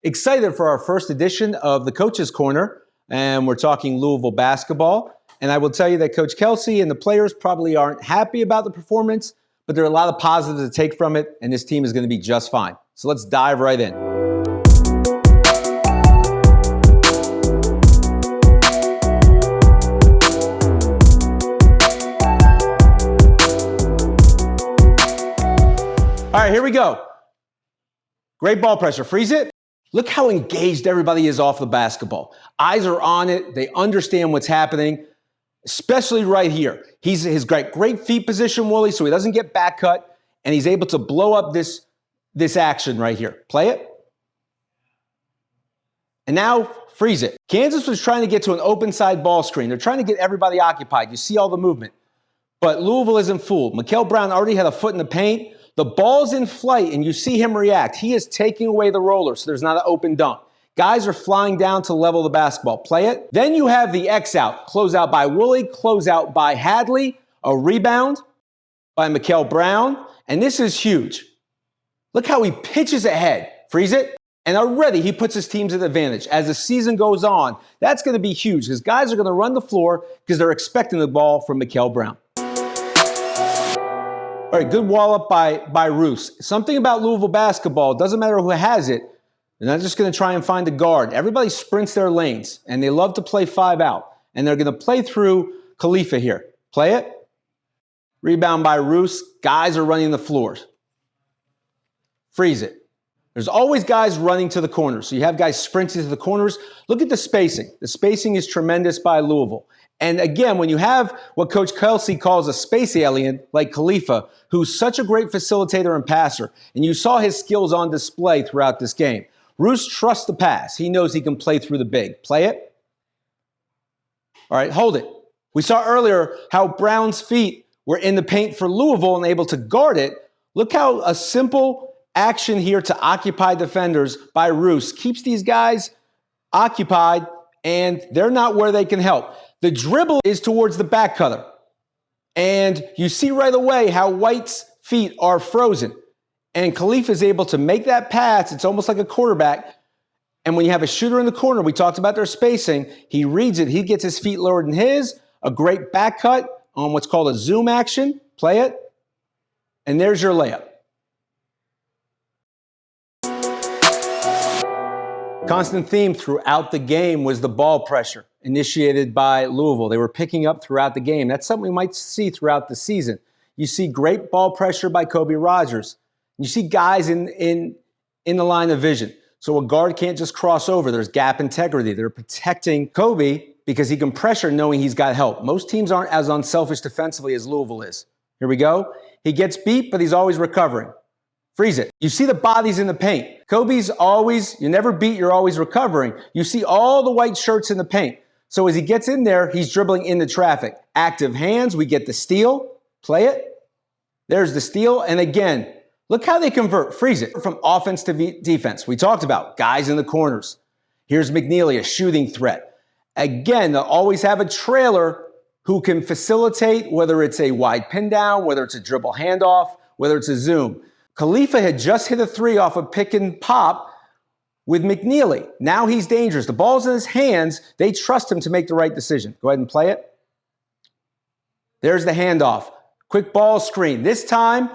Excited for our first edition of the Coach's Corner, and we're talking Louisville basketball. And I will tell you that Coach Kelsey and the players probably aren't happy about the performance, but there are a lot of positives to take from it, and this team is going to be just fine. So let's dive right in. All right, here we go. Great ball pressure. Freeze it. Look how engaged everybody is off the basketball. Eyes are on it. They understand what's happening, especially right here. He's got great feet position, Wooly, so he doesn't get back cut, and he's able to blow up this action right here. Play it. And now freeze it. Kansas was trying to get to an open side ball screen. They're trying to get everybody occupied. You see all the movement. But Louisville isn't fooled. Mikael Brown already had a foot in the paint. The ball's in flight, and you see him react. He is taking away the roller, so there's not an open dunk. Guys are flying down to level the basketball. Play it. Then you have the X out. Close out by Wooly, close out by Hadley, a rebound by Mikael Brown, and this is huge. Look how he pitches ahead. Freeze it. And already he puts his teams at advantage. As the season goes on, that's going to be huge because guys are going to run the floor because they're expecting the ball from Mikael Brown. All right, good wall up by Roos. Something about Louisville basketball, doesn't matter who has it, they're not just going to try and find a guard. Everybody sprints their lanes, and they love to play 5 out. And they're going to play through Khalifa here. Play it. Rebound by Roos. Guys are running the floors. Freeze it. There's always guys running to the corners. So you have guys sprinting to the corners. Look at the spacing. The spacing is tremendous by Louisville. And again, when you have what Coach Kelsey calls a space alien like Khalifa, who's such a great facilitator and passer, and you saw his skills on display throughout this game. Roos trusts the pass. He knows he can play through the big. Play it. All right, hold it. We saw earlier how Brown's feet were in the paint for Louisville and able to guard it. Look how a simple action here to occupy defenders by Roos keeps these guys occupied, and they're not where they can help. The dribble is towards the back cutter. And you see right away how White's feet are frozen. And Khalifa is able to make that pass. It's almost like a quarterback. And when you have a shooter in the corner, we talked about their spacing. He reads it. He gets his feet lower than his. A great back cut on what's called a zoom action. Play it. And there's your layup. Constant theme throughout the game was the ball pressure initiated by Louisville. They were picking up throughout the game. That's something we might see throughout the season. You see great ball pressure by Kobe Rogers. You see guys in the line of vision. So a guard can't just cross over. There's gap integrity. They're protecting Kobe because he can pressure knowing he's got help. Most teams aren't as unselfish defensively as Louisville is. Here we go. He gets beat, but he's always recovering. Freeze it. You see the bodies in the paint. Kobe's always, you never beat, you're always recovering. You see all the white shirts in the paint. So as he gets in there, he's dribbling into traffic. Active hands, we get the steal. Play it. There's the steal. And again, look how they convert. Freeze it. From offense to defense. We talked about guys in the corners. Here's McNeely, a shooting threat. Again, they'll always have a trailer who can facilitate, whether it's a wide pin down, whether it's a dribble handoff, whether it's a zoom. Khalifa had just hit a 3 off a pick and pop with McNeely. Now he's dangerous. The ball's in his hands. They trust him to make the right decision. Go ahead and play it. There's the handoff. Quick ball screen. This time,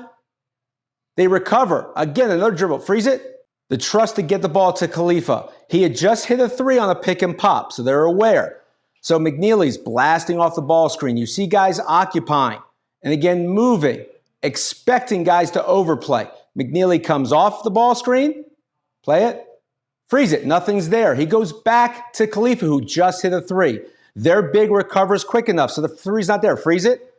they recover. Again, another dribble. Freeze it. The trust to get the ball to Khalifa. He had just hit a 3 on a pick and pop, so they're aware. So McNeely's blasting off the ball screen. You see guys occupying and again moving, expecting guys to overplay. McNeely comes off the ball screen. Play it. Freeze it. Nothing's there. He goes back to Khalifa, who just hit a 3. Their big recovers quick enough, so the 3's not there. Freeze it.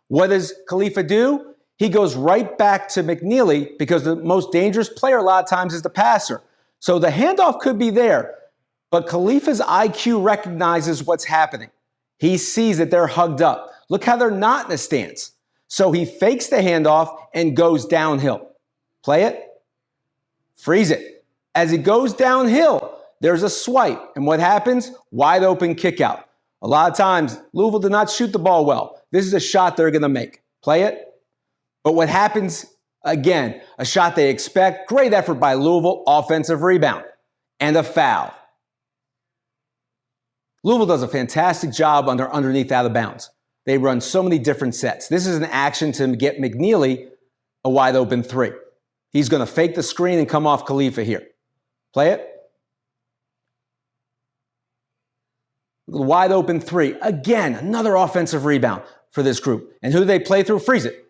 What does Khalifa do? He goes right back to McNeely because the most dangerous player a lot of times is the passer. So the handoff could be there, but Khalifa's IQ recognizes what's happening. He sees that they're hugged up. Look how they're not in a stance. So he fakes the handoff and goes downhill. Play it. Freeze it. As it goes downhill, there's a swipe. And what happens? Wide open kick out. A lot of times, Louisville did not shoot the ball well. This is a shot they're going to make. Play it. But what happens, again, a shot they expect. Great effort by Louisville. Offensive rebound. and a foul. Louisville does a fantastic job underneath out of bounds. They run so many different sets. This is an action to get McNeely a wide open three. He's going to fake the screen and come off Khalifa here. Play it. Wide open three. Again, another offensive rebound for this group. And who do they play through? Freeze it.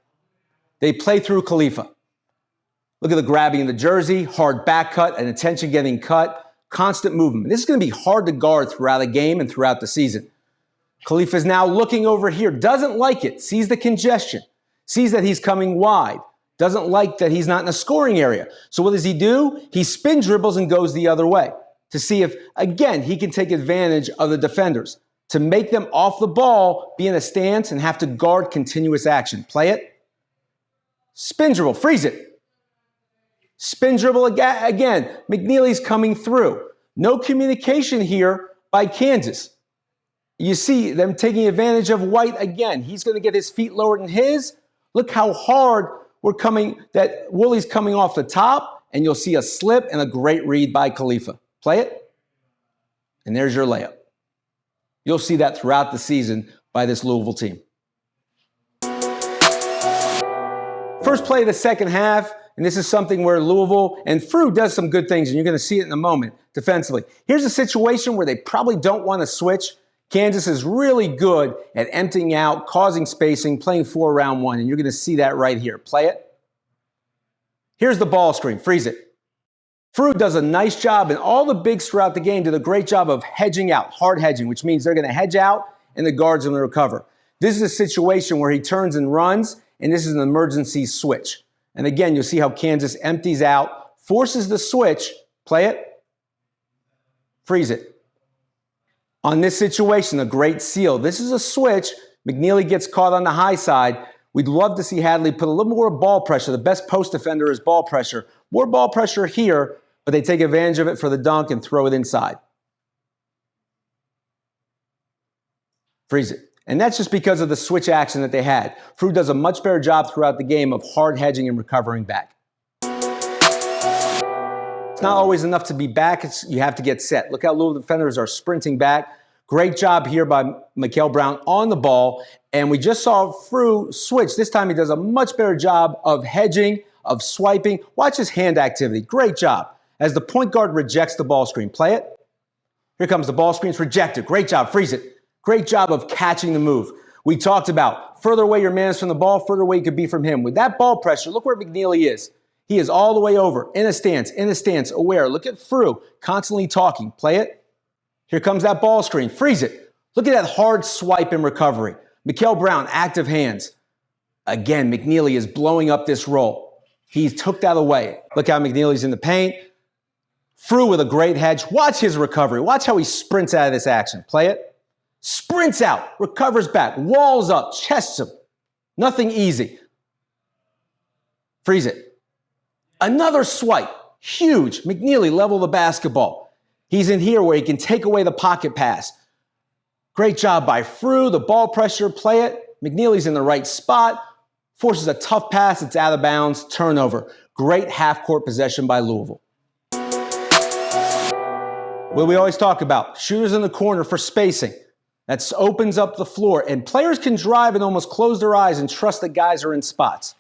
They play through Khalifa. Look at the grabbing of the jersey, hard back cut, and attention getting cut, constant movement. This is going to be hard to guard throughout the game and throughout the season. Khalifa is now looking over here, doesn't like it, sees the congestion, sees that he's coming wide, doesn't like that he's not in a scoring area. So what does he do? He spin dribbles and goes the other way to see if, again, he can take advantage of the defenders, to make them off the ball, be in a stance, and have to guard continuous action. Play it. Spin dribble, freeze it. Spin dribble again. McNeely's coming through. No communication here by Kansas. You see them taking advantage of White again. He's going to get his feet lower than his. Look how hard that Wooley's coming off the top, and you'll see a slip and a great read by Khalifa. Play it. And there's your layup. You'll see that throughout the season by this Louisville team. First play of the second half, and this is something where Louisville and Frew does some good things, and you're going to see it in a moment defensively. Here's a situation where they probably don't want to switch. Kansas is really good at emptying out, causing spacing, playing 4 around 1, and you're going to see that right here. Play it. Here's the ball screen. Freeze it. Frew does a nice job, and all the bigs throughout the game did a great job of hedging out, hard hedging, which means they're going to hedge out and the guards are going to recover. This is a situation where he turns and runs, and this is an emergency switch. And again, you'll see how Kansas empties out, forces the switch. Play it. Freeze it. On this situation, a great seal. This is a switch. McNeely gets caught on the high side. We'd love to see Hadley put a little more ball pressure. The best post defender is ball pressure. More ball pressure here, but they take advantage of it for the dunk and throw it inside. Freeze it. And that's just because of the switch action that they had. Frew does a much better job throughout the game of hard hedging and recovering back. It's not always enough to be back. You have to get set. Look how Louisville defenders are sprinting back. Great job here by Mikael Brown on the ball. And we just saw Frew switch. This time he does a much better job of hedging, of swiping. Watch his hand activity. Great job. As the point guard rejects the ball screen. Play it. Here comes the ball screen. It's rejected. Great job. Freeze it. Great job of catching the move. We talked about further away your man is from the ball, further away you could be from him. With that ball pressure, look where McNeely is. He is all the way over, in a stance, aware. Look at Frew, constantly talking. Play it. Here comes that ball screen. Freeze it. Look at that hard swipe and recovery. Mikael Brown, active hands. Again, McNeely is blowing up this roll. He took that away. Look how McNeely's in the paint. Frew with a great hedge. Watch his recovery. Watch how he sprints out of this action. Play it. Sprints out, recovers back, walls up, chests him. Nothing easy. Freeze it. Another swipe. Huge. McNeely level the basketball. He's in here where he can take away the pocket pass. Great job by Frew. The ball pressure. Play it. McNeely's in the right spot. Forces a tough pass. It's out of bounds. Turnover. Great half-court possession by Louisville. What we always talk about. Shooters in the corner for spacing. That opens up the floor. And players can drive and almost close their eyes and trust that guys are in spots.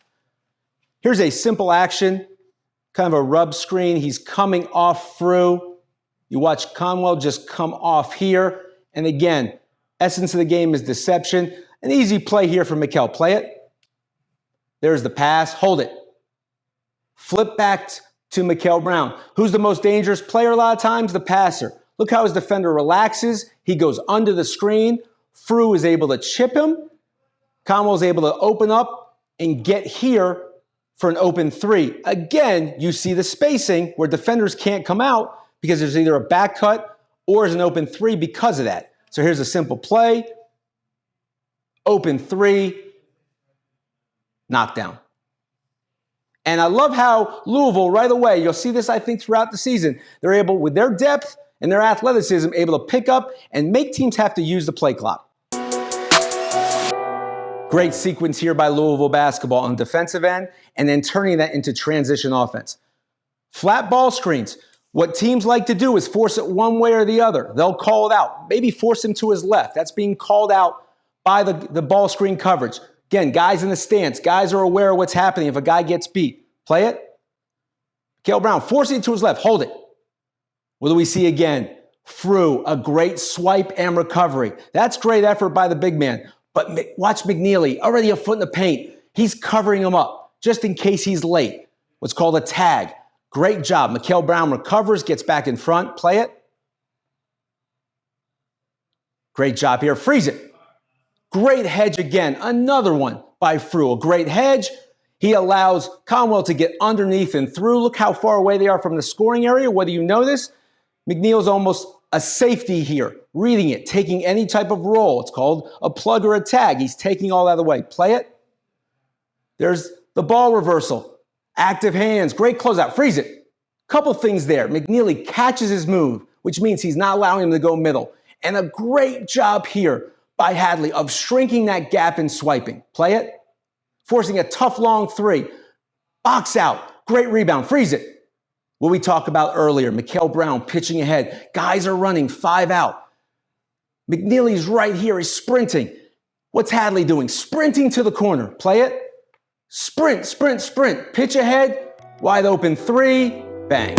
Here's a simple action. Kind of a rub screen. He's coming off Frew. You watch Conwell just come off here. And again, essence of the game is deception. An easy play here for Mikael. Play it. There's the pass. Hold it. Flip back to Mikael Brown. Who's the most dangerous player a lot of times? The passer. Look how his defender relaxes. He goes under the screen. Frew is able to chip him. Conwell's able to open up and get here for an open three. Again, you see the spacing where defenders can't come out because there's either a back cut or there's an open three because of that. So here's a simple play. Open three. Knockdown. And I love how Louisville right away, you'll see this I think throughout the season, they're able, with their depth and their athleticism, able to pick up and make teams have to use the play clock. Great sequence here by Louisville basketball on the defensive end and then turning that into transition offense. Flat ball screens. What teams like to do is force it one way or the other. They'll call it out. Maybe force him to his left. That's being called out by the ball screen coverage. Again, guys in the stance. Guys are aware of what's happening if a guy gets beat. Play it. Mikal Brown forcing it to his left. Hold it. What do we see again? Frew, a great swipe and recovery. That's great effort by the big man. But watch McNeely, already a foot in the paint. He's covering him up just in case he's late. What's called a tag. Great job. Mikal Brown recovers, gets back in front. Play it. Great job here. Freeze it. Great hedge again. Another one by Frew. A great hedge. He allows Conwell to get underneath and through. Look how far away they are from the scoring area. Whether you know this, McNeil's almost a safety here. Reading it, taking any type of roll. It's called a plug or a tag. He's taking all that away. Play it. There's the ball reversal. Active hands. Great closeout. Freeze it. Couple things there. McNeely catches his move, which means he's not allowing him to go middle. And a great job here by Hadley of shrinking that gap and swiping. Play it. Forcing a tough long three. Box out. Great rebound. Freeze it. What we talked about earlier, Mikal Brown pitching ahead. Guys are running 5 out. McNeely's right here. He's sprinting. What's Hadley doing? Sprinting to the corner. Play it. Sprint, sprint, sprint. Pitch ahead. Wide open three. Bang.